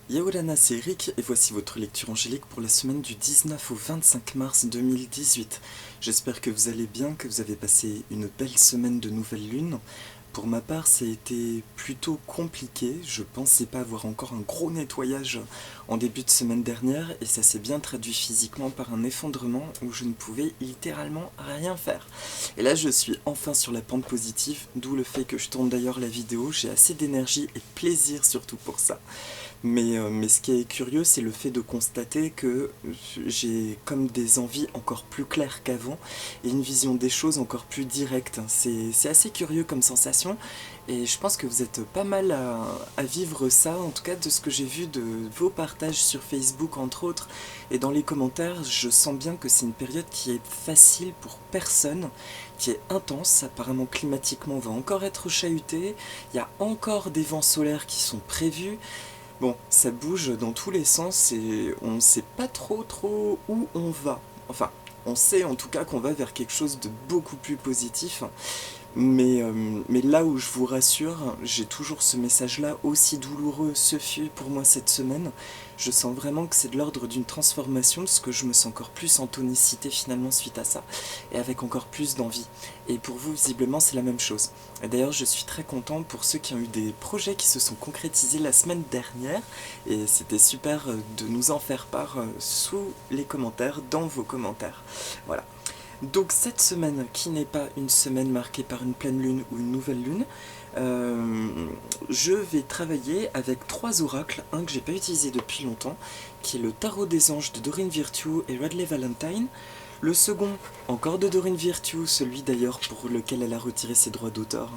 Yaolana, c'est Eric et voici votre lecture angélique pour la semaine du 19 au 25 mars 2018. J'espère que vous allez bien, que vous avez passé une belle semaine de nouvelle lune. Pour ma part, ça a été plutôt compliqué. Je pensais pas avoir encore un gros nettoyage en début de semaine dernière et ça s'est bien traduit physiquement par un effondrement où je ne pouvais littéralement rien faire. Et là, je suis enfin sur la pente positive, d'où le fait que je tourne d'ailleurs la vidéo. J'ai assez d'énergie et de plaisir surtout pour ça. Mais ce qui est curieux, c'est le fait de constater que j'ai comme des envies encore plus claires qu'avant et une vision des choses encore plus directe. C'est assez curieux comme sensation et je pense que vous êtes pas mal à vivre ça, en tout cas de ce que j'ai vu de vos partages sur Facebook entre autres et dans les commentaires. Je sens bien que c'est une période qui est facile pour personne, qui est intense. Apparemment climatiquement on va encore être chahuté, il y a encore des vents solaires qui sont prévus. Bon, ça bouge dans tous les sens et on ne sait pas trop où on va. Enfin, on sait en tout cas qu'on va vers quelque chose de beaucoup plus positif. Mais là où je vous rassure, j'ai toujours ce message-là, aussi douloureux ce fut pour moi cette semaine. Je sens vraiment que c'est de l'ordre d'une transformation, parce que je me sens encore plus en tonicité finalement suite à ça, et avec encore plus d'envie. Et pour vous, visiblement, c'est la même chose. Et d'ailleurs, je suis très content pour ceux qui ont eu des projets qui se sont concrétisés la semaine dernière, et c'était super de nous en faire part sous les commentaires, dans vos commentaires. Voilà. Donc cette semaine, qui n'est pas une semaine marquée par une pleine lune ou une nouvelle lune, je vais travailler avec trois oracles, un que j'ai pas utilisé depuis longtemps, qui est le tarot des anges de Doreen Virtue et Radley Valentine. Le second, encore de Doreen Virtue, celui d'ailleurs pour lequel elle a retiré ses droits d'auteur.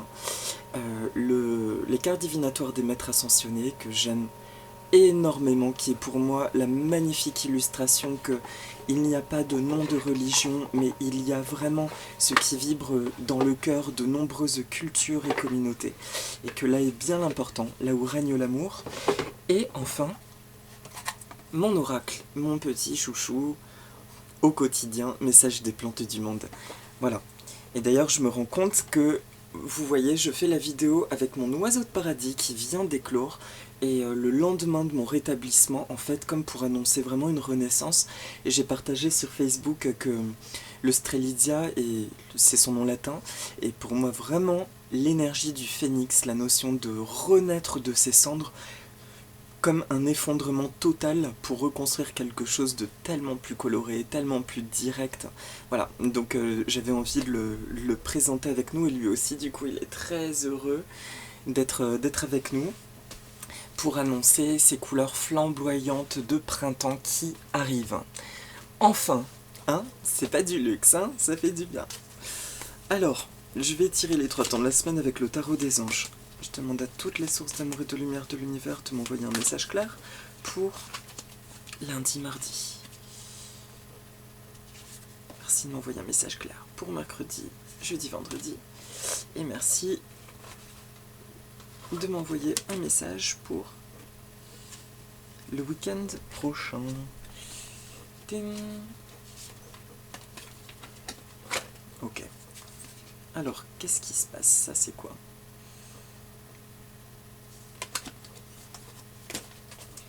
Les cartes divinatoires des maîtres ascensionnés, que j'aime énormément, qui est pour moi la magnifique illustration que il n'y a pas de nom de religion, mais il y a vraiment ce qui vibre dans le cœur de nombreuses cultures et communautés, et que là est bien l'important, là où règne l'amour. Et enfin, mon oracle, mon petit chouchou, au quotidien, message des plantes du monde. Voilà. Et d'ailleurs, je me rends compte que, vous voyez, je fais la vidéo avec mon oiseau de paradis qui vient d'éclore, et le lendemain de mon rétablissement, en fait, comme pour annoncer vraiment une renaissance, et j'ai partagé sur Facebook que le Strelitzia, et c'est son nom latin, et pour moi vraiment l'énergie du phénix, la notion de renaître de ses cendres, comme un effondrement total pour reconstruire quelque chose de tellement plus coloré, tellement plus direct. Voilà, donc j'avais envie de le présenter avec nous, et lui aussi, du coup, il est très heureux d'être avec nous pour annoncer ces couleurs flamboyantes de printemps qui arrivent. Enfin, hein, c'est pas du luxe, hein, ça fait du bien. Alors, je vais tirer les trois temps de la semaine avec le tarot des anges. Je demande à toutes les sources d'amour et de lumière de l'univers de m'envoyer un message clair pour lundi, mardi. Merci de m'envoyer un message clair pour mercredi, jeudi, vendredi. Et merci de m'envoyer un message pour le week-end prochain. Ding. Ok. Alors, qu'est-ce qui se passe? Ça, c'est quoi?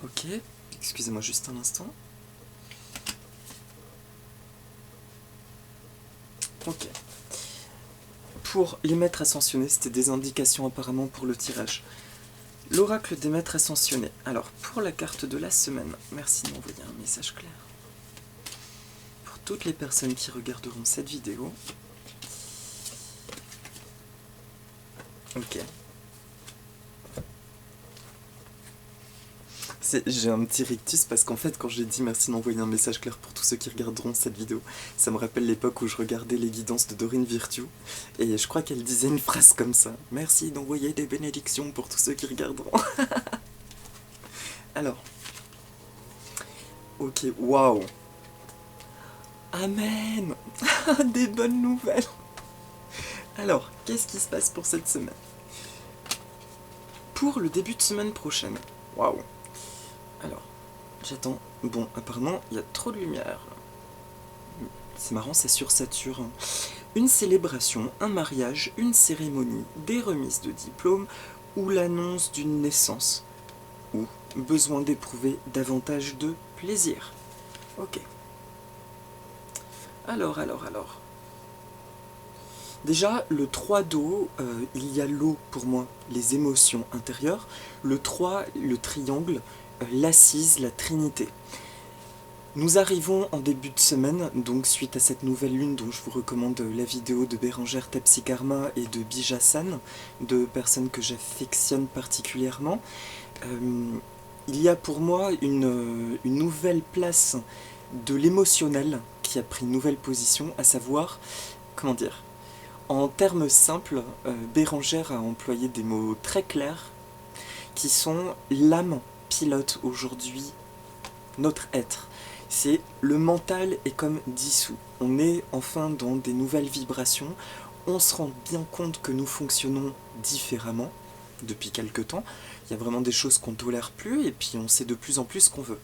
Ok. Excusez-moi juste un instant. Ok. Pour les maîtres ascensionnés, c'était des indications apparemment pour le tirage. L'oracle des maîtres ascensionnés. Alors, pour la carte de la semaine, merci de m'envoyer un message clair. Pour toutes les personnes qui regarderont cette vidéo. Ok. J'ai un petit rictus parce qu'en fait, quand j'ai dit merci d'envoyer un message clair pour tous ceux qui regarderont cette vidéo, ça me rappelle l'époque où je regardais les guidances de Doreen Virtue, et je crois qu'elle disait une phrase comme ça. Merci d'envoyer des bénédictions pour tous ceux qui regarderont. Alors. Ok, waouh. Amen. Des bonnes nouvelles. Alors, qu'est-ce qui se passe pour cette semaine? Pour le début de semaine prochaine. Waouh. Alors, j'attends. Bon, apparemment, il y a trop de lumière. C'est marrant, ça sursature. Une célébration, un mariage, une cérémonie, des remises de diplômes ou l'annonce d'une naissance. Ou besoin d'éprouver davantage de plaisir. Ok. Alors. Déjà, le 3 d'eau, il y a l'eau pour moi, les émotions intérieures. Le 3, le triangle, l'assise, la trinité. Nous arrivons en début de semaine, donc suite à cette nouvelle lune dont je vous recommande la vidéo de Bérangère Tepsikarma et de Bijasan, deux personnes que j'affectionne particulièrement. Il y a pour moi une nouvelle place de l'émotionnel qui a pris une nouvelle position, à savoir, comment dire, en termes simples, Bérangère a employé des mots très clairs qui sont l'âme pilote aujourd'hui notre être. C'est le mental est comme dissous. On est enfin dans des nouvelles vibrations. On se rend bien compte que nous fonctionnons différemment depuis quelque temps. Il y a vraiment des choses qu'on ne tolère plus et puis on sait de plus en plus ce qu'on veut.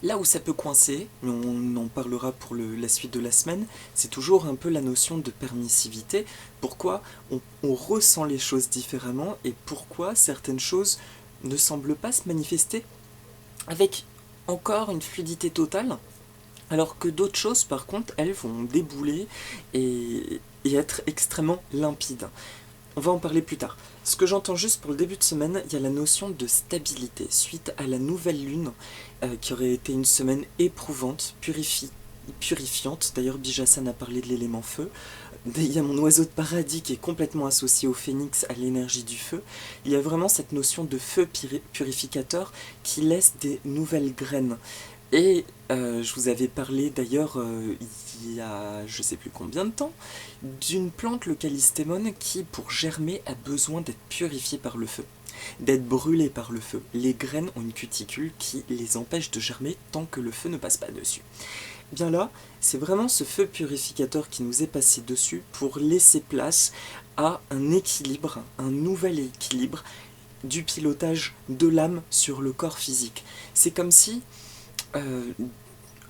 Là où ça peut coincer, mais on en parlera pour la suite de la semaine, c'est toujours un peu la notion de permissivité. Pourquoi on ressent les choses différemment et pourquoi certaines choses ne semblent pas se manifester avec encore une fluidité totale, alors que d'autres choses, par contre, elles vont débouler et être extrêmement limpides. On va en parler plus tard. Ce que j'entends juste pour le début de semaine, il y a la notion de stabilité, suite à la nouvelle lune, qui aurait été une semaine éprouvante, purifiante. D'ailleurs, Bijasan a parlé de l'élément feu. Il y a mon oiseau de paradis qui est complètement associé au phénix, à l'énergie du feu. Il y a vraiment cette notion de feu purificateur qui laisse des nouvelles graines. Et je vous avais parlé d'ailleurs il y a je sais plus combien de temps d'une plante, le callistémone, qui pour germer a besoin d'être purifiée par le feu, d'être brûlée par le feu. Les graines ont une cuticule qui les empêche de germer tant que le feu ne passe pas dessus. Bien là, c'est vraiment ce feu purificateur qui nous est passé dessus pour laisser place à un équilibre, un nouvel équilibre du pilotage de l'âme sur le corps physique. C'est comme si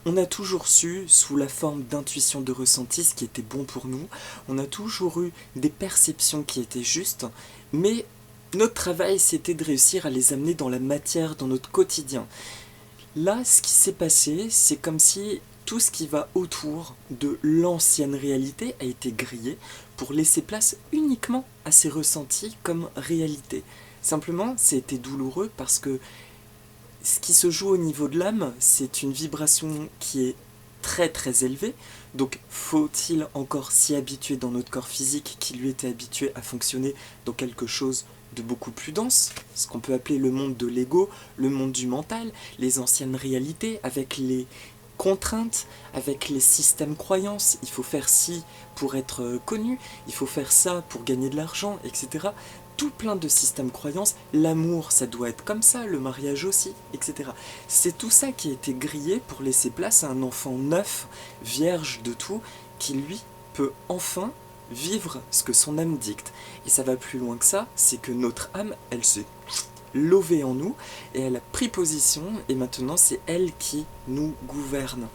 on a toujours su, sous la forme d'intuition de ressenti, ce qui était bon pour nous, on a toujours eu des perceptions qui étaient justes, mais notre travail c'était de réussir à les amener dans la matière, dans notre quotidien. Là, ce qui s'est passé, c'est comme si tout ce qui va autour de l'ancienne réalité a été grillé pour laisser place uniquement à ces ressentis comme réalité. Simplement, c'était douloureux parce que ce qui se joue au niveau de l'âme, c'est une vibration qui est très très élevée, donc faut-il encore s'y habituer dans notre corps physique qui lui était habitué à fonctionner dans quelque chose de beaucoup plus dense, ce qu'on peut appeler le monde de l'ego, le monde du mental, les anciennes réalités avec les contraintes, avec les systèmes croyances, il faut faire ci pour être connu, il faut faire ça pour gagner de l'argent, etc. Tout plein de systèmes croyances, l'amour ça doit être comme ça, le mariage aussi, etc. C'est tout ça qui a été grillé pour laisser place à un enfant neuf, vierge de tout, qui lui peut enfin vivre ce que son âme dicte. Et ça va plus loin que ça, c'est que notre âme, elle s'est levée en nous, et elle a pris position, et maintenant c'est elle qui nous gouverne.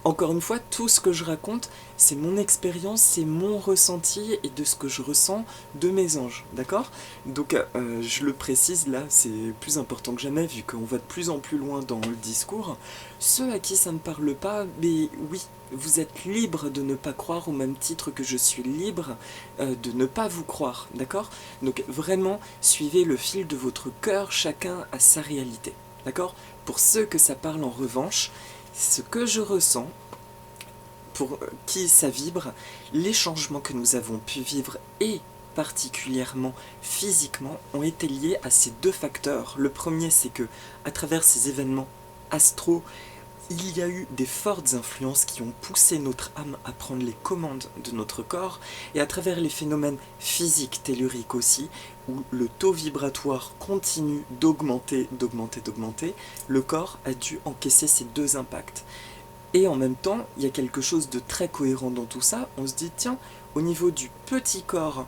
Encore une fois, tout ce que je raconte, c'est mon expérience, c'est mon ressenti et de ce que je ressens de mes anges, d'accord? Donc je le précise, là c'est plus important que jamais vu qu'on va de plus en plus loin dans le discours. Ceux à qui ça ne parle pas, mais oui, vous êtes libre de ne pas croire au même titre que je suis libre de ne pas vous croire, d'accord? Donc vraiment, suivez le fil de votre cœur, chacun a sa réalité, d'accord? Pour ceux que ça parle en revanche, ce que je ressens, pour qui ça vibre, les changements que nous avons pu vivre et particulièrement physiquement ont été liés à ces deux facteurs. Le premier, c'est que à travers ces événements astraux, il y a eu des fortes influences qui ont poussé notre âme à prendre les commandes de notre corps, et à travers les phénomènes physiques telluriques aussi, où le taux vibratoire continue d'augmenter, le corps a dû encaisser ces deux impacts. Et en même temps, il y a quelque chose de très cohérent dans tout ça, on se dit tiens, au niveau du petit corps,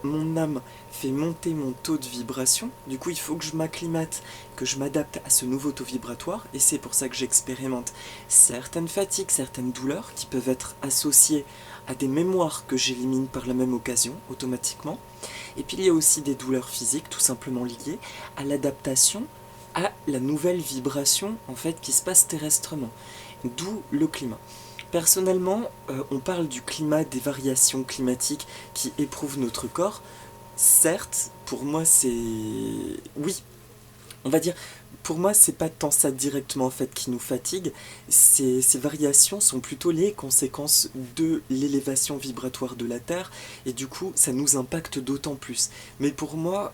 mon âme fait monter mon taux de vibration, du coup il faut que je m'acclimate, que je m'adapte à ce nouveau taux vibratoire, et c'est pour ça que j'expérimente certaines fatigues, certaines douleurs qui peuvent être associées à des mémoires que j'élimine par la même occasion, automatiquement. Et puis il y a aussi des douleurs physiques, tout simplement liées à l'adaptation à la nouvelle vibration en fait qui se passe terrestrement, d'où le climat. Personnellement, on parle du climat, des variations climatiques qui éprouvent notre corps. Certes, pour moi c'est... Oui, on va dire, pour moi c'est pas tant ça directement en fait qui nous fatigue, ces variations sont plutôt les conséquences de l'élévation vibratoire de la Terre, et du coup ça nous impacte d'autant plus. Mais pour moi,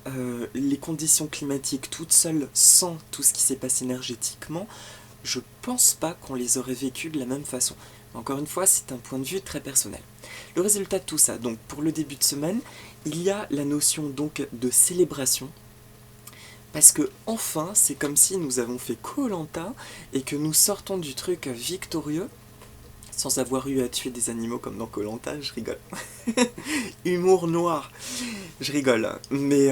les conditions climatiques toutes seules, sans tout ce qui s'est passé énergétiquement, je pense pas qu'on les aurait vécues de la même façon. Encore une fois, c'est un point de vue très personnel. Le résultat de tout ça, donc pour le début de semaine, il y a la notion donc de célébration, parce que enfin, c'est comme si nous avons fait koh-lanta et que nous sortons du truc victorieux, sans avoir eu à tuer des animaux comme dans koh-lanta, je rigole. Humour noir, je rigole. Mais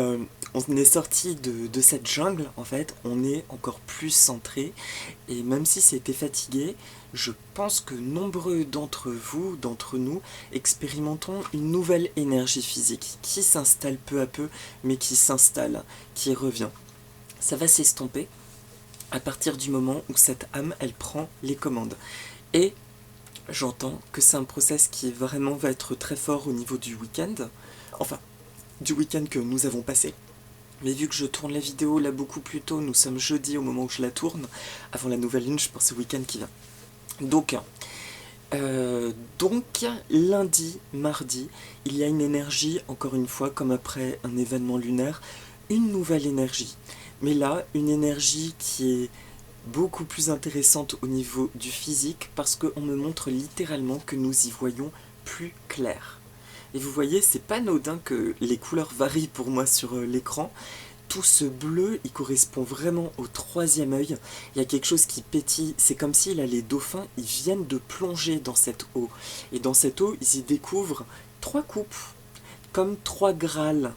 on est sorti de cette jungle, en fait, on est encore plus centré, et même si c'était fatigué, je pense que nombreux d'entre vous, d'entre nous, expérimentons une nouvelle énergie physique qui s'installe peu à peu, mais qui s'installe, qui revient. Ça va s'estomper à partir du moment où cette âme, elle prend les commandes. Et j'entends que c'est un process qui vraiment va être très fort au niveau du week-end, enfin, du week-end que nous avons passé. Mais vu que je tourne la vidéo là beaucoup plus tôt, nous sommes jeudi au moment où je la tourne, avant la nouvelle lune, je pense au week-end qui vient. Donc, lundi, mardi, il y a une énergie, encore une fois, comme après un événement lunaire, une nouvelle énergie. Mais là, une énergie qui est beaucoup plus intéressante au niveau du physique, parce qu'on me montre littéralement que nous y voyons plus clair. Et vous voyez, c'est pas anodin que les couleurs varient pour moi sur l'écran. Tout ce bleu, il correspond vraiment au troisième œil. Il y a quelque chose qui pétille. C'est comme si là, les dauphins, ils viennent de plonger dans cette eau. Et dans cette eau, ils y découvrent 3 coupes, comme 3 grâles,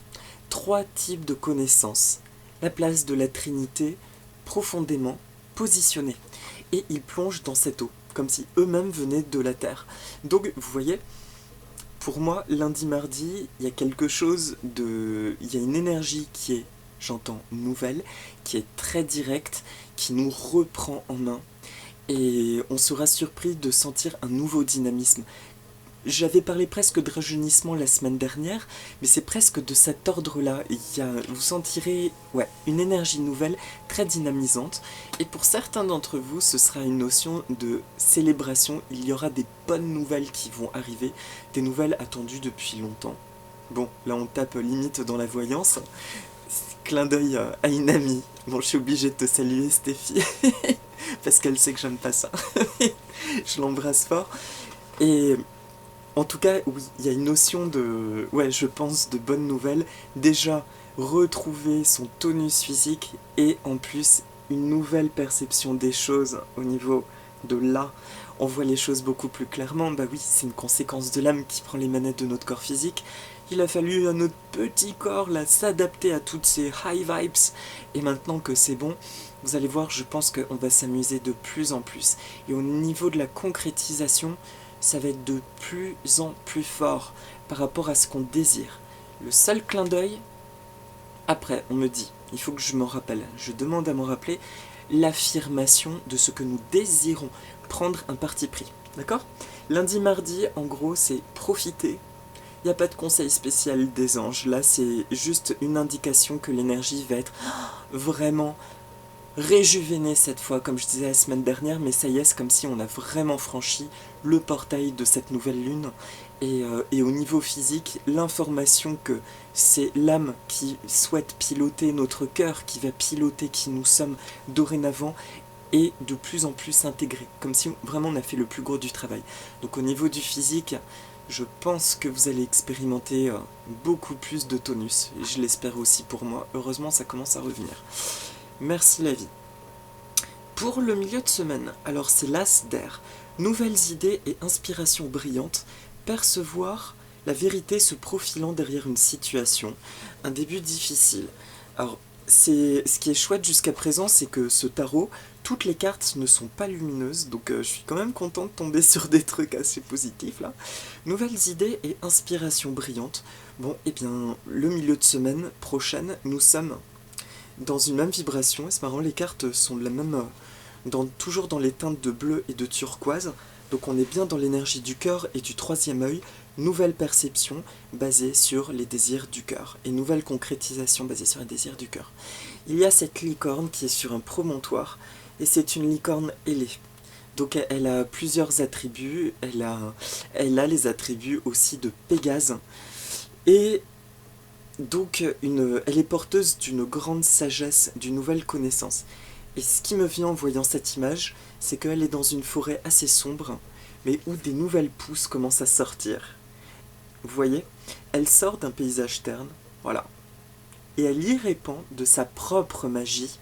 3 types de connaissances. La place de la Trinité, profondément positionnée. Et ils plongent dans cette eau, comme si eux-mêmes venaient de la terre. Donc, vous voyez, pour moi, lundi, mardi, il y a quelque chose de... Il y a une énergie qui est, j'entends, nouvelle, qui est très directe, qui nous reprend en main. Et on sera surpris de sentir un nouveau dynamisme. J'avais parlé presque de rajeunissement la semaine dernière, mais c'est presque de cet ordre-là. Vous sentirez une énergie nouvelle, très dynamisante. Et pour certains d'entre vous, ce sera une notion de célébration. Il y aura des bonnes nouvelles qui vont arriver, des nouvelles attendues depuis longtemps. Bon, là on tape limite dans la voyance. Clin d'œil à une amie. Bon, je suis obligée de te saluer, Stéphie, parce qu'elle sait que j'aime pas ça. Je l'embrasse fort. Et... en tout cas, oui, il y a une notion de, je pense, de bonnes nouvelles. Déjà, retrouver son tonus physique et en plus, une nouvelle perception des choses au niveau de là. On voit les choses beaucoup plus clairement. Bah oui, c'est une conséquence de l'âme qui prend les manettes de notre corps physique. Il a fallu à notre petit corps là s'adapter à toutes ces high vibes. Et maintenant que c'est bon, vous allez voir, je pense qu'on va s'amuser de plus en plus. Et au niveau de la concrétisation, ça va être de plus en plus fort par rapport à ce qu'on désire. Le seul clin d'œil, après on me dit, il faut que je m'en rappelle, je demande à m'en rappeler, l'affirmation de ce que nous désirons, prendre un parti pris, d'accord ? Lundi, mardi, en gros, c'est profiter. Il n'y a pas de conseil spécial des anges, là c'est juste une indication que l'énergie va être vraiment réjuvénée cette fois, comme je disais la semaine dernière, mais ça y est, c'est comme si on a vraiment franchi le portail de cette nouvelle lune. Et au niveau physique, l'information que c'est l'âme qui souhaite piloter notre cœur, qui va piloter qui nous sommes dorénavant, est de plus en plus intégrée, comme si vraiment on a fait le plus gros du travail. Donc au niveau du physique, je pense que vous allez expérimenter beaucoup plus de tonus. Et je l'espère aussi pour moi. Heureusement, ça commence à revenir. Merci la vie. Pour le milieu de semaine, alors c'est l'as d'air. Nouvelles idées et inspirations brillantes. Percevoir la vérité se profilant derrière une situation. Un début difficile. Alors, ce qui est chouette jusqu'à présent, c'est que ce tarot, toutes les cartes ne sont pas lumineuses, donc je suis quand même content de tomber sur des trucs assez positifs là. Nouvelles idées et inspirations brillantes. Bon, et bien, le milieu de semaine prochaine, nous sommes dans une même vibration, et c'est marrant, les cartes sont de la même, toujours dans les teintes de bleu et de turquoise, donc on est bien dans l'énergie du cœur et du troisième œil. Nouvelle perception basée sur les désirs du cœur, et nouvelle concrétisation basée sur les désirs du cœur. Il y a cette licorne qui est sur un promontoire, et c'est une licorne ailée. Donc elle a plusieurs attributs, elle a les attributs aussi de Pégase, et donc elle est porteuse d'une grande sagesse, d'une nouvelle connaissance. Et ce qui me vient en voyant cette image, c'est qu'elle est dans une forêt assez sombre, mais où des nouvelles pousses commencent à sortir. Vous voyez, elle sort d'un paysage terne, voilà, et elle y répand de sa propre magie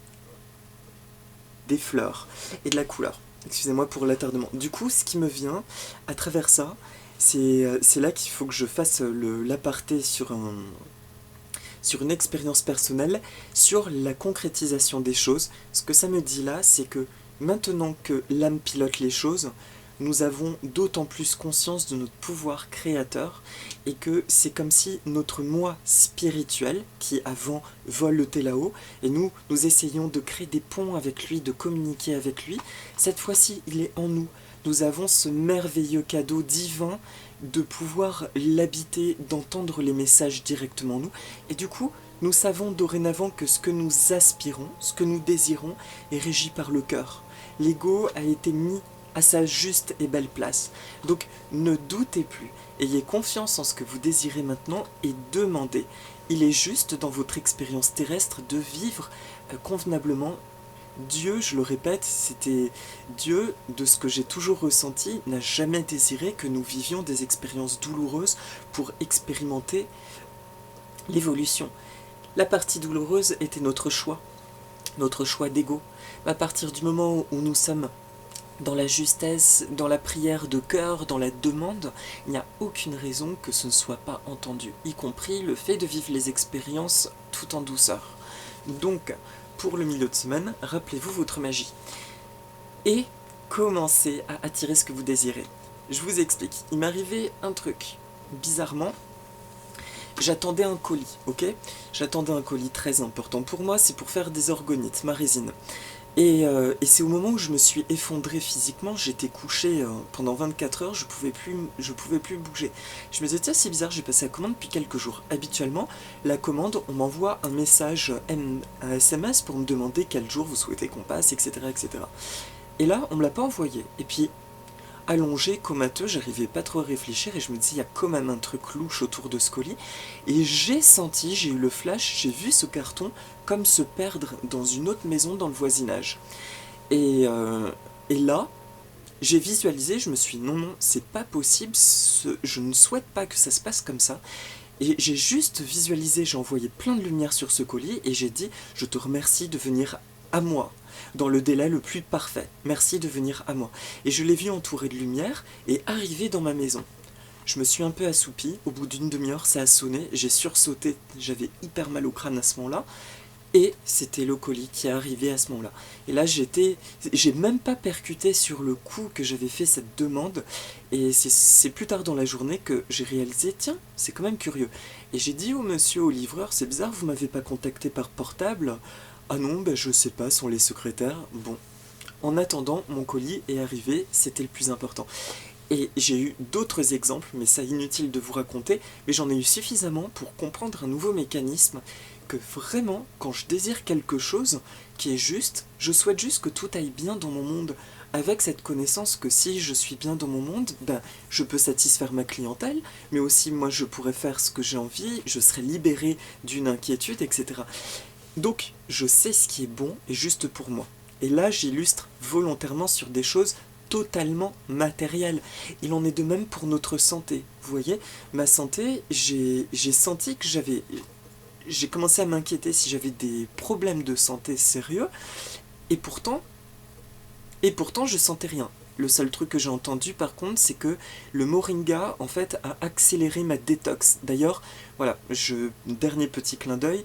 des fleurs et de la couleur. Excusez-moi pour l'attardement. Du coup, ce qui me vient à travers ça, c'est là qu'il faut que je fasse l'aparté sur une expérience personnelle, sur la concrétisation des choses. Ce que ça me dit là, c'est que maintenant que l'âme pilote les choses, nous avons d'autant plus conscience de notre pouvoir créateur, et que c'est comme si notre moi spirituel, qui avant voletait là-haut, et nous essayons de créer des ponts avec lui, de communiquer avec lui, cette fois-ci il est en nous. Nous avons ce merveilleux cadeau divin de pouvoir l'habiter, d'entendre les messages directement en nous, et du coup, nous savons dorénavant que ce que nous aspirons, ce que nous désirons, est régi par le cœur. L'ego a été mis à sa juste et belle place. Donc ne doutez plus, ayez confiance en ce que vous désirez maintenant et demandez. Il est juste dans votre expérience terrestre de vivre convenablement. Dieu, je le répète, c'était Dieu, de ce que j'ai toujours ressenti, n'a jamais désiré que nous vivions des expériences douloureuses pour expérimenter l'évolution. La partie douloureuse était notre choix d'ego. À partir du moment où nous sommes dans la justesse, dans la prière de cœur, dans la demande, il n'y a aucune raison que ce ne soit pas entendu, y compris le fait de vivre les expériences tout en douceur. Donc, pour le milieu de semaine, rappelez-vous votre magie. Et commencez à attirer ce que vous désirez. Je vous explique. Il m'arrivait un truc. Bizarrement, j'attendais un colis, ok ? J'attendais un colis très important pour moi, c'est pour faire des orgonites, ma résine. Et c'est au moment où je me suis effondré physiquement, j'étais couché pendant 24 heures, je pouvais plus bouger. Je me disais, tiens, c'est bizarre, j'ai passé la commande depuis quelques jours. Habituellement, la commande, on m'envoie un message, un SMS pour me demander quel jour vous souhaitez qu'on passe, etc., etc. Et là, on me l'a pas envoyé. Et puis, allongé, comateux, j'arrivais pas trop à réfléchir et je me disais, il y a quand même un truc louche autour de ce colis. Et j'ai eu le flash, j'ai vu ce carton comme se perdre dans une autre maison dans le voisinage. Et là, j'ai visualisé, je me suis dit, non, c'est pas possible, je ne souhaite pas que ça se passe comme ça. Et j'ai juste visualisé, j'ai envoyé plein de lumière sur ce colis et j'ai dit, je te remercie de venir à moi, dans le délai le plus parfait. Merci de venir à moi. Et je l'ai vu entouré de lumière et arrivé dans ma maison. Je me suis un peu assoupi, au bout d'une demi-heure ça a sonné, j'ai sursauté, j'avais hyper mal au crâne à ce moment-là, et c'était le colis qui est arrivé à ce moment-là. Et là j'ai même pas percuté sur le coup que j'avais fait cette demande, et c'est plus tard dans la journée que j'ai réalisé, tiens, c'est quand même curieux. Et j'ai dit au monsieur, au livreur, c'est bizarre, vous m'avez pas contacté par portable ? Ah non, je sais pas, sont les secrétaires. Bon, en attendant, mon colis est arrivé, c'était le plus important. Et j'ai eu d'autres exemples, mais ça inutile de vous raconter, mais j'en ai eu suffisamment pour comprendre un nouveau mécanisme, que vraiment, quand je désire quelque chose qui est juste, je souhaite juste que tout aille bien dans mon monde, avec cette connaissance que si je suis bien dans mon monde, je peux satisfaire ma clientèle, mais aussi moi je pourrais faire ce que j'ai envie, je serai libéré d'une inquiétude, etc. Donc, je sais ce qui est bon et juste pour moi. Et là, j'illustre volontairement sur des choses totalement matérielles. Il en est de même pour notre santé. Vous voyez, ma santé, j'ai senti que j'ai commencé à m'inquiéter si j'avais des problèmes de santé sérieux, et pourtant, je sentais rien. Le seul truc que j'ai entendu par contre, c'est que le moringa en fait a accéléré ma détox. D'ailleurs, voilà, dernier petit clin d'œil,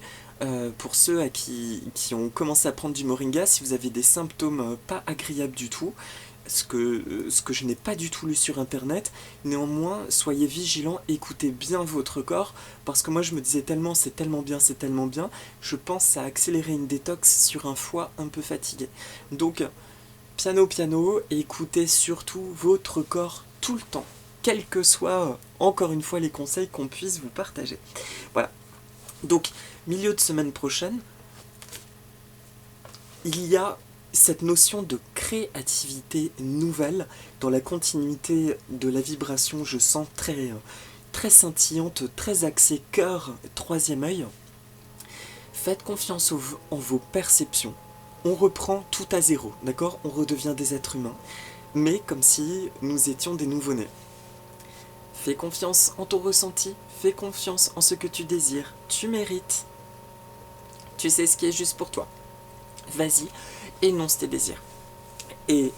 Pour ceux qui ont commencé à prendre du moringa, si vous avez des symptômes pas agréables du tout, ce que je n'ai pas du tout lu sur internet, néanmoins, soyez vigilants, écoutez bien votre corps, parce que moi je me disais tellement, c'est tellement bien, je pense à accélérer une détox sur un foie un peu fatigué. Donc, piano, et écoutez surtout votre corps tout le temps, quels que soient, encore une fois, les conseils qu'on puisse vous partager. Voilà. Donc, milieu de semaine prochaine, il y a cette notion de créativité nouvelle dans la continuité de la vibration, je sens très scintillante, très axée cœur, troisième œil. Faites confiance en vos perceptions. On reprend tout à zéro, d'accord? On redevient des êtres humains, mais comme si nous étions des nouveau-nés. Fais confiance en ton ressenti, fais confiance en ce que tu désires, tu mérites. Tu sais ce qui est juste pour toi. Vas-y, énonce tes désirs. Et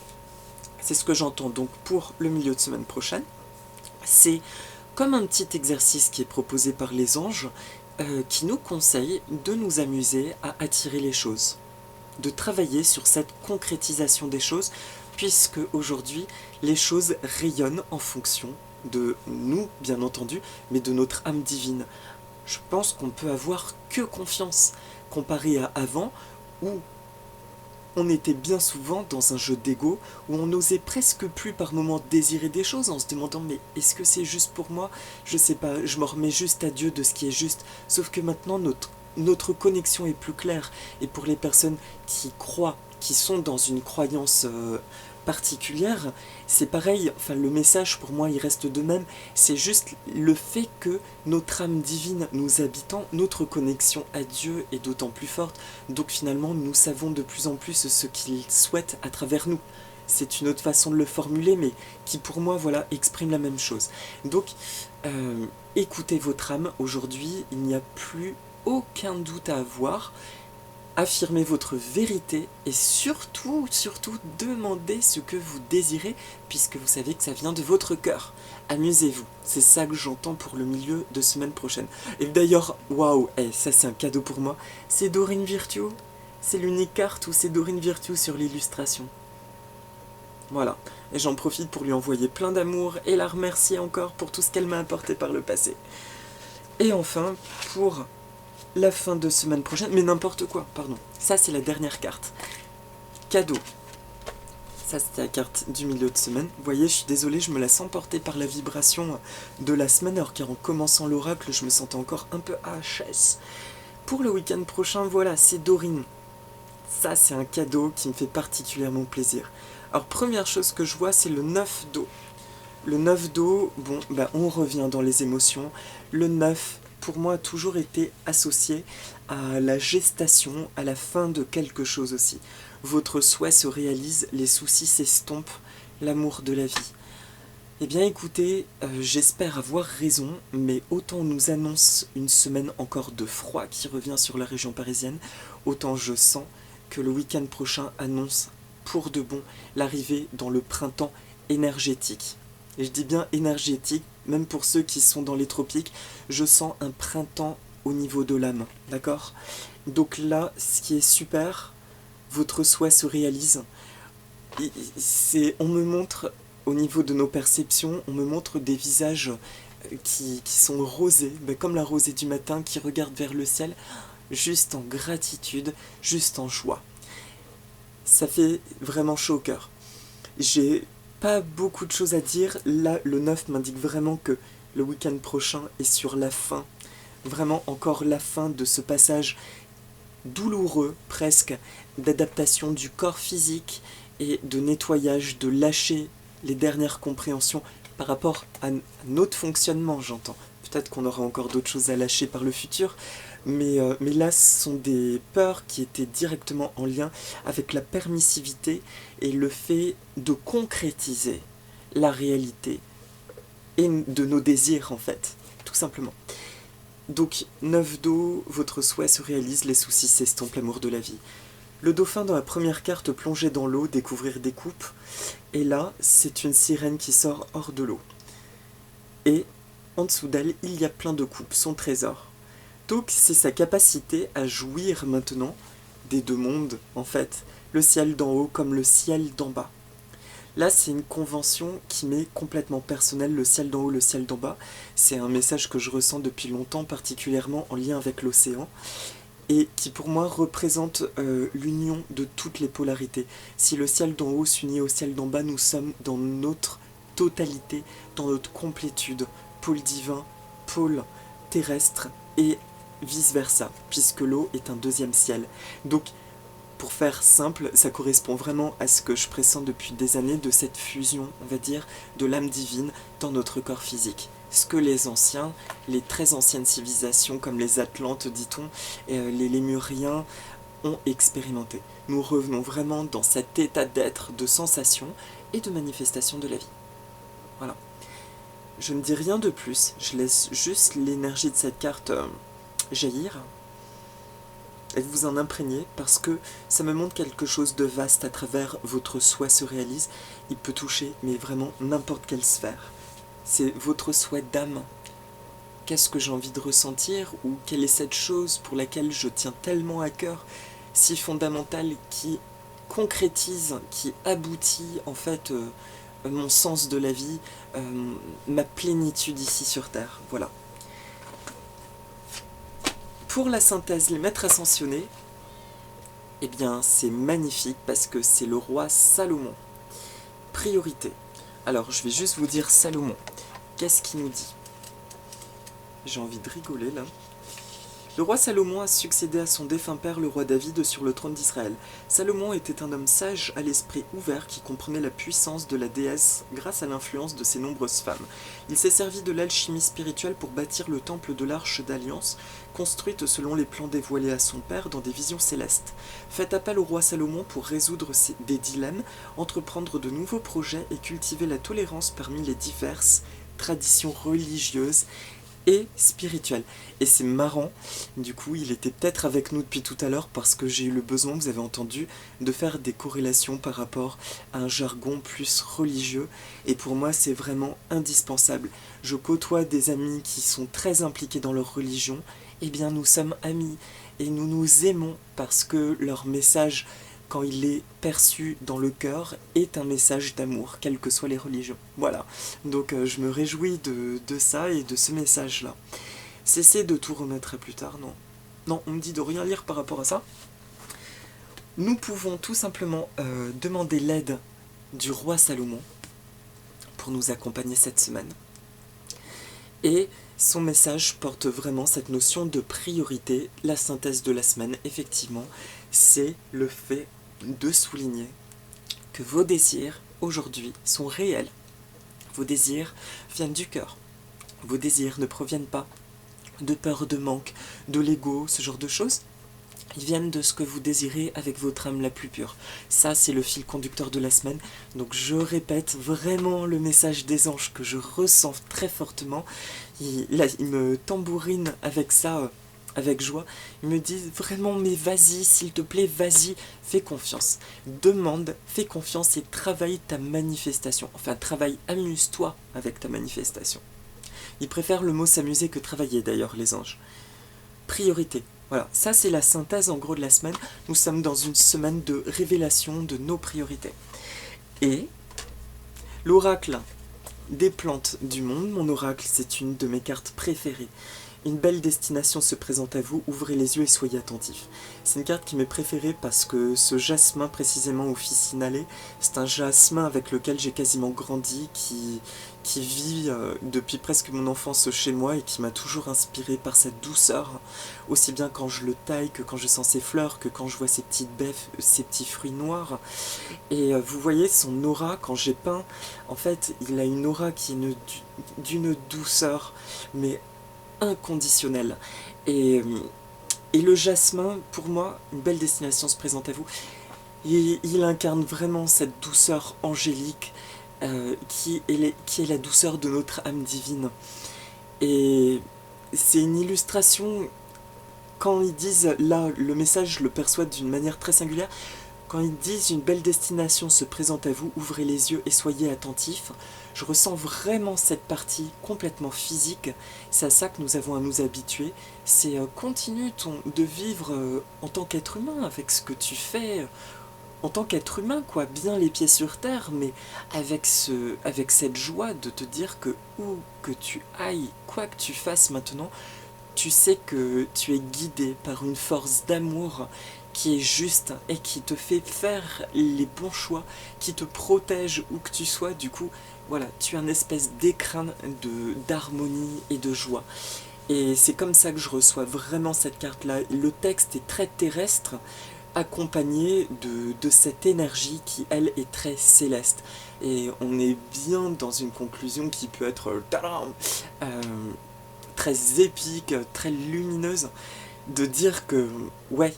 c'est ce que j'entends donc pour le milieu de semaine prochaine. C'est comme un petit exercice qui est proposé par les anges, qui nous conseille de nous amuser à attirer les choses, de travailler sur cette concrétisation des choses, puisque aujourd'hui, les choses rayonnent en fonction de nous, bien entendu, mais de notre âme divine. Je pense qu'on peut avoir que confiance, comparé à avant, où on était bien souvent dans un jeu d'ego, où on n'osait presque plus par moments désirer des choses en se demandant mais est-ce que c'est juste pour moi? Je sais pas, je m'en remets juste à Dieu de ce qui est juste. Sauf que maintenant notre connexion est plus claire. Et pour les personnes qui croient, qui sont dans une croyance particulière, c'est pareil, enfin le message pour moi il reste de même, c'est juste le fait que notre âme divine nous habitant, notre connexion à Dieu est d'autant plus forte, donc finalement nous savons de plus en plus ce qu'il souhaite à travers nous. C'est une autre façon de le formuler, mais qui pour moi voilà exprime la même chose. Donc écoutez votre âme, aujourd'hui il n'y a plus aucun doute à avoir. Affirmez votre vérité et surtout demandez ce que vous désirez puisque vous savez que ça vient de votre cœur. Amusez-vous, c'est ça que j'entends pour le milieu de semaine prochaine. Et d'ailleurs, waouh, ça c'est un cadeau pour moi, c'est Dorine Virtue, c'est l'unique carte où c'est Dorine Virtue sur l'illustration. Voilà, et j'en profite pour lui envoyer plein d'amour et la remercier encore pour tout ce qu'elle m'a apporté par le passé. Et enfin, pour la fin de semaine prochaine, mais n'importe quoi, pardon. Ça, c'est la dernière carte. Cadeau. Ça, c'était la carte du milieu de semaine. Vous voyez, je suis désolé, je me laisse emporter par la vibration de la semaine, alors qu'en commençant l'oracle, je me sentais encore un peu HS. Pour le week-end prochain, voilà, c'est Dorine. Ça, c'est un cadeau qui me fait particulièrement plaisir. Alors, première chose que je vois, c'est le 9 d'eau. Le 9 d'eau, bon, on revient dans les émotions. Le 9, pour moi, a toujours été associé à la gestation, à la fin de quelque chose aussi. Votre souhait se réalise, les soucis s'estompent, l'amour de la vie. Eh bien écoutez, j'espère avoir raison, mais autant on nous annonce une semaine encore de froid qui revient sur la région parisienne, autant je sens que le week-end prochain annonce pour de bon l'arrivée dans le printemps énergétique. Et je dis bien énergétique, même pour ceux qui sont dans les tropiques, je sens un printemps au niveau de l'âme, d'accord? Donc là, ce qui est super, votre souhait se réalise. On me montre, au niveau de nos perceptions, on me montre des visages qui sont rosés, comme la rosée du matin, qui regarde vers le ciel, juste en gratitude, juste en joie. Ça fait vraiment chaud au cœur. J'ai pas beaucoup de choses à dire. Là, le 9 m'indique vraiment que le week-end prochain est sur la fin. Vraiment encore la fin de ce passage douloureux, presque, d'adaptation du corps physique et de nettoyage, de lâcher les dernières compréhensions par rapport à notre fonctionnement, j'entends. Peut-être qu'on aura encore d'autres choses à lâcher par le futur, mais là, ce sont des peurs qui étaient directement en lien avec la permissivité et le fait de concrétiser la réalité et de nos désirs, en fait, tout simplement. Donc, 9 d'eau, votre souhait se réalise, les soucis s'estompent, l'amour de la vie. Le dauphin dans la première carte, plonger dans l'eau, découvrir des coupes. Et là, c'est une sirène qui sort hors de l'eau. Et en dessous d'elle, il y a plein de coupes, son trésor. Donc c'est sa capacité à jouir maintenant des deux mondes, en fait, le ciel d'en haut comme le ciel d'en bas. Là, c'est une convention qui m'est complètement personnelle, le ciel d'en haut, le ciel d'en bas. C'est un message que je ressens depuis longtemps, particulièrement en lien avec l'océan, et qui pour moi représente l'union de toutes les polarités. Si le ciel d'en haut s'unit au ciel d'en bas, nous sommes dans notre totalité, dans notre complétude, pôle divin, pôle terrestre, et vice-versa, puisque l'eau est un deuxième ciel. Donc, pour faire simple, ça correspond vraiment à ce que je pressens depuis des années de cette fusion, on va dire, de l'âme divine dans notre corps physique. Ce que les anciens, les très anciennes civilisations comme les Atlantes, dit-on, et les Lémuriens ont expérimenté. Nous revenons vraiment dans cet état d'être, de sensation et de manifestation de la vie. Voilà. Je ne dis rien de plus, je laisse juste l'énergie de cette carte jaillir. Et vous en imprégnez parce que ça me montre quelque chose de vaste à travers votre souhait se réalise. Il peut toucher, mais vraiment n'importe quelle sphère. C'est votre souhait d'âme. Qu'est-ce que j'ai envie de ressentir ou quelle est cette chose pour laquelle je tiens tellement à cœur, si fondamentale, qui concrétise, qui aboutit en fait mon sens de la vie, ma plénitude ici sur Terre. Voilà. Pour la synthèse, les maîtres ascensionnés, eh bien c'est magnifique parce que c'est le roi Salomon. Priorité. Alors je vais juste vous dire Salomon. Qu'est-ce qu'il nous dit? J'ai envie de rigoler là. Le roi Salomon a succédé à son défunt père, le roi David, sur le trône d'Israël. Salomon était un homme sage à l'esprit ouvert qui comprenait la puissance de la déesse grâce à l'influence de ses nombreuses femmes. Il s'est servi de l'alchimie spirituelle pour bâtir le temple de l'Arche d'Alliance, construite selon les plans dévoilés à son père dans des visions célestes. Faites appel au roi Salomon pour résoudre des dilemmes, entreprendre de nouveaux projets et cultiver la tolérance parmi les diverses traditions religieuses et spirituel. Et c'est marrant, du coup il était peut-être avec nous depuis tout à l'heure parce que j'ai eu le besoin, vous avez entendu, de faire des corrélations par rapport à un jargon plus religieux, et pour moi c'est vraiment indispensable. Je côtoie des amis qui sont très impliqués dans leur religion, et bien nous sommes amis, et nous nous aimons parce que leur message, quand il est perçu dans le cœur, est un message d'amour, quelles que soient les religions. Voilà, donc je me réjouis de ça et de ce message-là. Cessez de tout remettre à plus tard, non. Non, on me dit de rien lire par rapport à ça. Nous pouvons tout simplement demander l'aide du roi Salomon pour nous accompagner cette semaine. Et son message porte vraiment cette notion de priorité. La synthèse de la semaine, effectivement, c'est le fait de souligner que vos désirs aujourd'hui sont réels. Vos désirs viennent du cœur. Vos désirs ne proviennent pas de peur, de manque, de l'ego, ce genre de choses. Ils viennent de ce que vous désirez avec votre âme la plus pure. Ça, c'est le fil conducteur de la semaine. Donc je répète vraiment le message des anges que je ressens très fortement. Il me tambourine avec ça, avec joie. Ils me disent vraiment, mais vas-y, s'il te plaît, vas-y, fais confiance. Demande, fais confiance et travaille ta manifestation. Enfin, amuse-toi avec ta manifestation. Ils préfèrent le mot s'amuser que travailler d'ailleurs, les anges. Priorité. Voilà, ça c'est la synthèse en gros de la semaine. Nous sommes dans une semaine de révélation de nos priorités. Et l'oracle des plantes du monde, mon oracle, c'est une de mes cartes préférées. Une belle destination se présente à vous, ouvrez les yeux et soyez attentifs. C'est une carte qui m'est préférée parce que ce jasmin précisément officinalé, c'est un jasmin avec lequel j'ai quasiment grandi, qui vit depuis presque mon enfance chez moi et qui m'a toujours inspiré par cette douceur, aussi bien quand je le taille que quand je sens ses fleurs, que quand je vois ses petites baies, ses petits fruits noirs. Et vous voyez son aura, quand j'ai peint, en fait il a une aura qui est d'une douceur, mais inconditionnel. Et le jasmin, pour moi, une belle destination se présente à vous. Il incarne vraiment cette douceur angélique qui est la douceur de notre âme divine. Et c'est une illustration, quand ils disent là, le message, je le perçois d'une manière très singulière, Quand ils disent une belle destination se présente à vous, ouvrez les yeux et soyez attentifs, je ressens vraiment cette partie complètement physique. C'est à ça que nous avons à nous habituer. C'est continue de vivre en tant qu'être humain avec ce que tu fais. En tant qu'être humain, quoi, bien les pieds sur terre, mais avec cette joie de te dire que où que tu ailles, quoi que tu fasses maintenant, tu sais que tu es guidé par une force d'amour qui est juste et qui te fait faire les bons choix, qui te protège où que tu sois. Du coup, voilà, tu as une espèce d'écrin d'harmonie et de joie. Et c'est comme ça que je reçois vraiment cette carte-là. Le texte est très terrestre, accompagné de cette énergie qui, elle, est très céleste. Et on est bien dans une conclusion qui peut être très épique, très lumineuse, de dire que, ouais,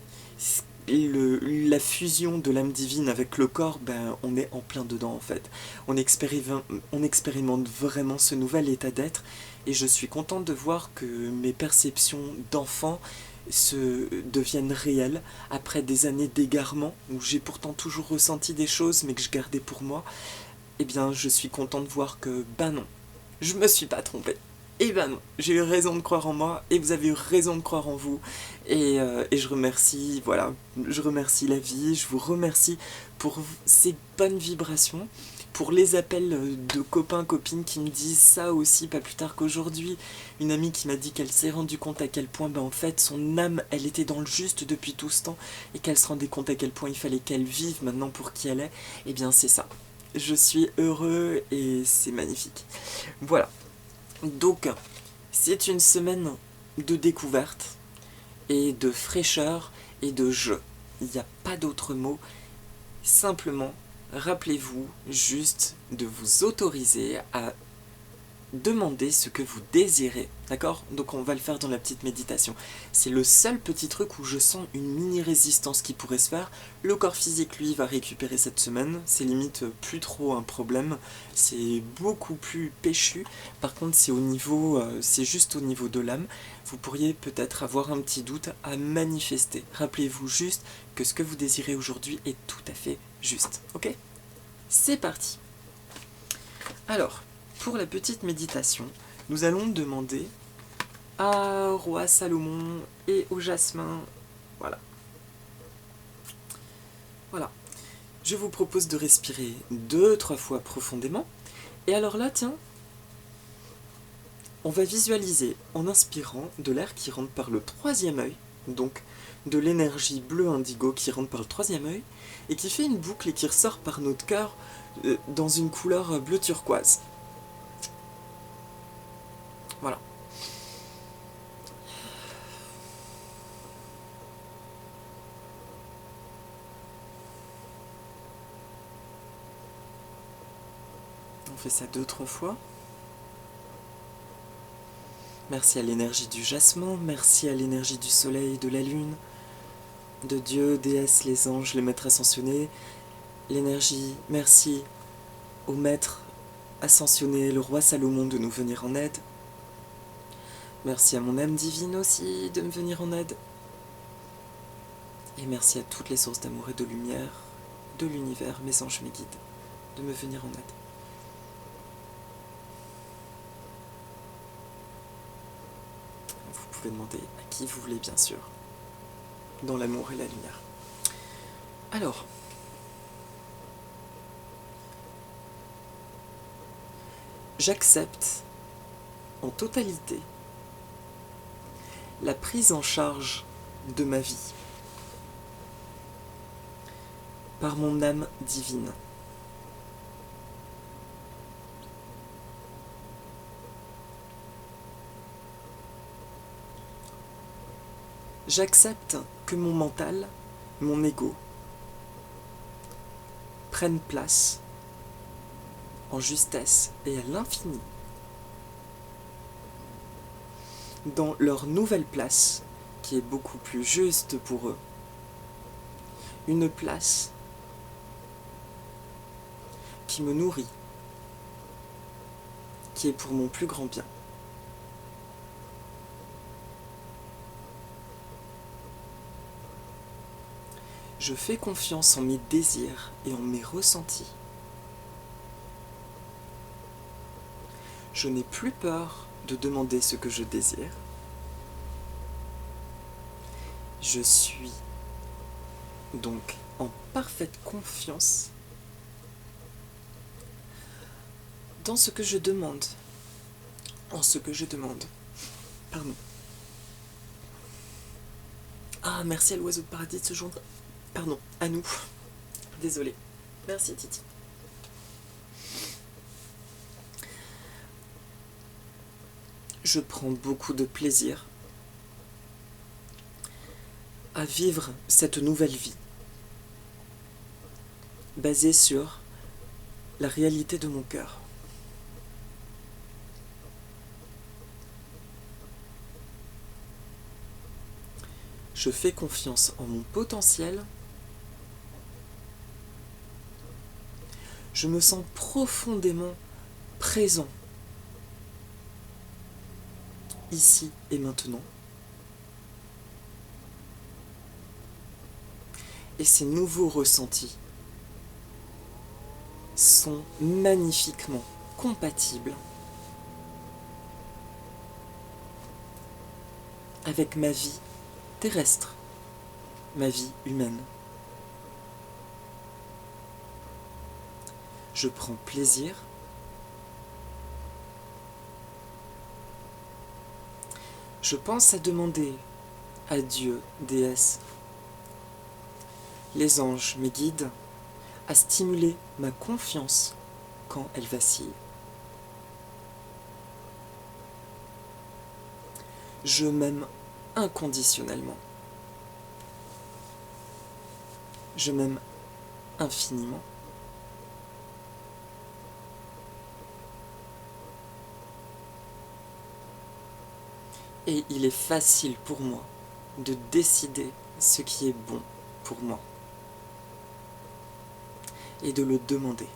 la fusion de l'âme divine avec le corps, ben, on est en plein dedans en fait. On expérimente vraiment ce nouvel état d'être et je suis contente de voir que mes perceptions d'enfant deviennent réelles après des années d'égarement où j'ai pourtant toujours ressenti des choses mais que je gardais pour moi. Eh bien, je suis contente de voir que, ben non, je me suis pas trompée. Et ben non, j'ai eu raison de croire en moi et vous avez eu raison de croire en vous. Et je remercie, voilà, je remercie la vie, je vous remercie pour ces bonnes vibrations, pour les appels de copains, copines qui me disent ça aussi, pas plus tard qu'aujourd'hui. Une amie qui m'a dit qu'elle s'est rendue compte à quel point, ben en fait, son âme, elle était dans le juste depuis tout ce temps et qu'elle se rendait compte à quel point il fallait qu'elle vive maintenant pour qui elle est. Eh bien, c'est ça. Je suis heureux et c'est magnifique. Voilà. Donc, c'est une semaine de découverte et de fraîcheur et de jeu. Il n'y a pas d'autre mot. Simplement, rappelez-vous juste de vous autoriser à demander ce que vous désirez, d'accord? Donc on va le faire dans la petite méditation. C'est le seul petit truc où je sens une mini résistance qui pourrait se faire. Le corps physique, lui, va récupérer cette semaine. C'est limite plus trop un problème. C'est beaucoup plus péchu. Par contre, c'est juste au niveau de l'âme. Vous pourriez peut-être avoir un petit doute à manifester. Rappelez-vous juste que ce que vous désirez aujourd'hui est tout à fait juste, ok? C'est parti. Alors, pour la petite méditation, nous allons demander à roi Salomon et au jasmin. Voilà. Voilà. Je vous propose de respirer 2-3 fois profondément. Et alors là, tiens, on va visualiser en inspirant de l'air qui rentre par le troisième œil, donc de l'énergie bleu indigo qui rentre par le troisième œil, et qui fait une boucle et qui ressort par notre cœur dans une couleur bleu turquoise. Voilà. On fait ça 2-3 fois. Merci à l'énergie du jasmin, merci à l'énergie du soleil, de la lune, de Dieu, déesse, les anges, les maîtres ascensionnés, l'énergie, merci au maître ascensionné, le roi Salomon de nous venir en aide. Merci à mon âme divine aussi de me venir en aide. Et merci à toutes les sources d'amour et de lumière, de l'univers, mes anges, mes guides, de me venir en aide. Vous pouvez demander à qui vous voulez, bien sûr, dans l'amour et la lumière. Alors, j'accepte en totalité la prise en charge de ma vie par mon âme divine. J'accepte que mon mental, mon ego, prennent place en justesse et à l'infini dans leur nouvelle place qui est beaucoup plus juste pour eux. Une place qui me nourrit, qui est pour mon plus grand bien. Je fais confiance en mes désirs et en mes ressentis. Je n'ai plus peur de demander ce que je désire. Je suis donc en parfaite confiance dans ce que je demande. En ce que je demande. Pardon. Ah, merci à l'oiseau de paradis de se joindre. Pardon, à nous. Désolée. Merci Titi. Je prends beaucoup de plaisir à vivre cette nouvelle vie, basée sur la réalité de mon cœur. Je fais confiance en mon potentiel. Je me sens profondément présent, ici et maintenant. Et ces nouveaux ressentis sont magnifiquement compatibles avec ma vie terrestre, ma vie humaine. Je prends plaisir je pense à demander à Dieu, déesse, les anges, mes guides, à stimuler ma confiance quand elle vacille. Je m'aime inconditionnellement. Je m'aime infiniment. Et il est facile pour moi de décider ce qui est bon pour moi et de le demander.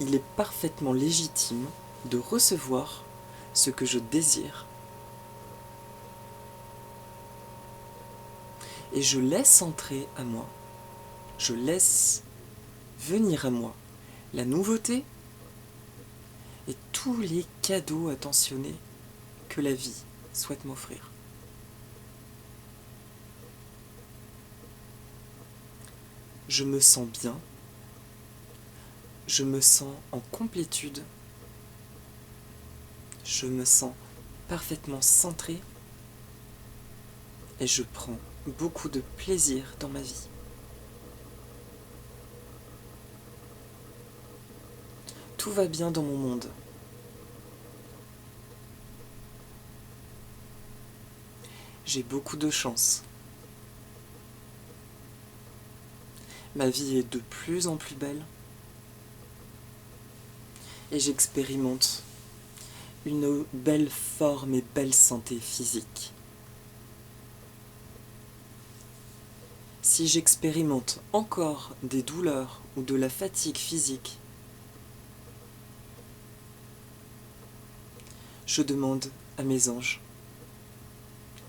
Il est parfaitement légitime de recevoir ce que je désire. Et je laisse entrer à moi, je laisse venir à moi la nouveauté et tous les cadeaux attentionnés que la vie souhaite m'offrir. Je me sens bien, je me sens en complétude, je me sens parfaitement centré et je prends beaucoup de plaisir dans ma vie. Tout va bien dans mon monde. J'ai beaucoup de chance. Ma vie est de plus en plus belle et j'expérimente une belle forme et belle santé physique. Si j'expérimente encore des douleurs ou de la fatigue physique, je demande à mes anges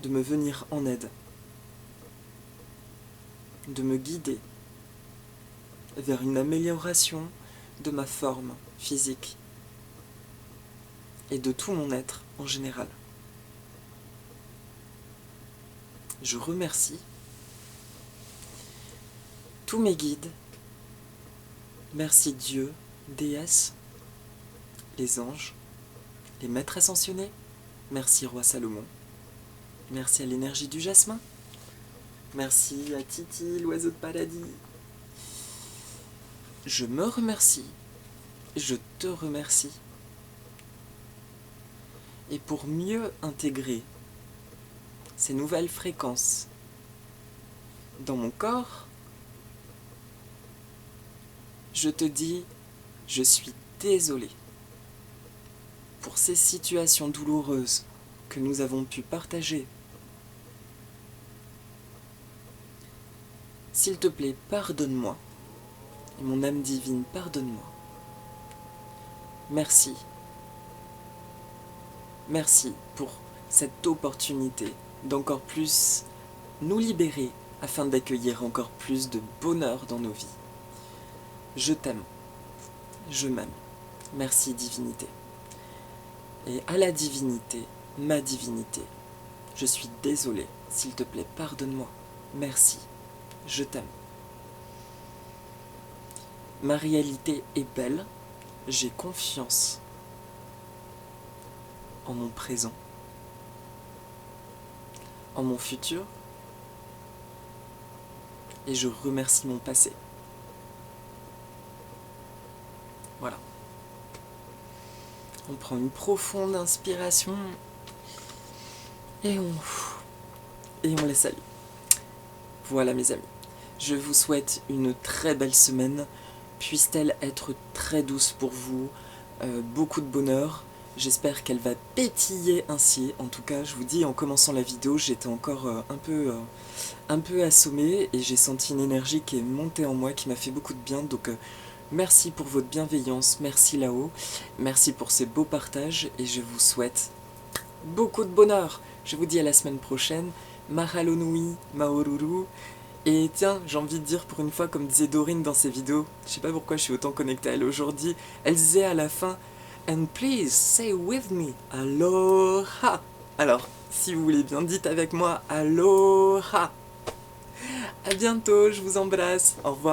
de me venir en aide, de me guider vers une amélioration de ma forme physique et de tout mon être en général. Je remercie tous mes guides. Merci Dieu, déesse, les anges, les maîtres ascensionnés. Merci Roi Salomon. Merci à l'énergie du jasmin. Merci à Titi, l'oiseau de paradis. Je me remercie. Je te remercie. Et pour mieux intégrer ces nouvelles fréquences dans mon corps, je te dis, je suis désolé pour ces situations douloureuses que nous avons pu partager. S'il te plaît, pardonne-moi. Et mon âme divine, pardonne-moi. Merci. Merci pour cette opportunité d'encore plus nous libérer afin d'accueillir encore plus de bonheur dans nos vies. Je t'aime, je m'aime. Merci divinité. Et à la divinité, ma divinité, je suis désolé, s'il te plaît, pardonne-moi. Merci, je t'aime. Ma réalité est belle, j'ai confiance en mon présent, en mon futur, et je remercie mon passé. Voilà. On prend une profonde inspiration et on laisse aller. Voilà mes amis, je vous souhaite une très belle semaine, puisse-t-elle être très douce pour vous, beaucoup de bonheur, j'espère qu'elle va pétiller ainsi. En tout cas, je vous dis, en commençant la vidéo, j'étais encore un peu assommé et j'ai senti une énergie qui est montée en moi, qui m'a fait beaucoup de bien, donc merci pour votre bienveillance, merci là-haut, merci pour ces beaux partages et je vous souhaite beaucoup de bonheur. Je vous dis à la semaine prochaine, mahalo nui, maoruru. Et tiens, j'ai envie de dire pour une fois, comme disait Dorine dans ses vidéos, je sais pas pourquoi je suis autant connecté à elle aujourd'hui, elle disait à la fin « And please say with me, aloha ». Alors, si vous voulez bien, dites avec moi « aloha ». À bientôt, je vous embrasse, au revoir.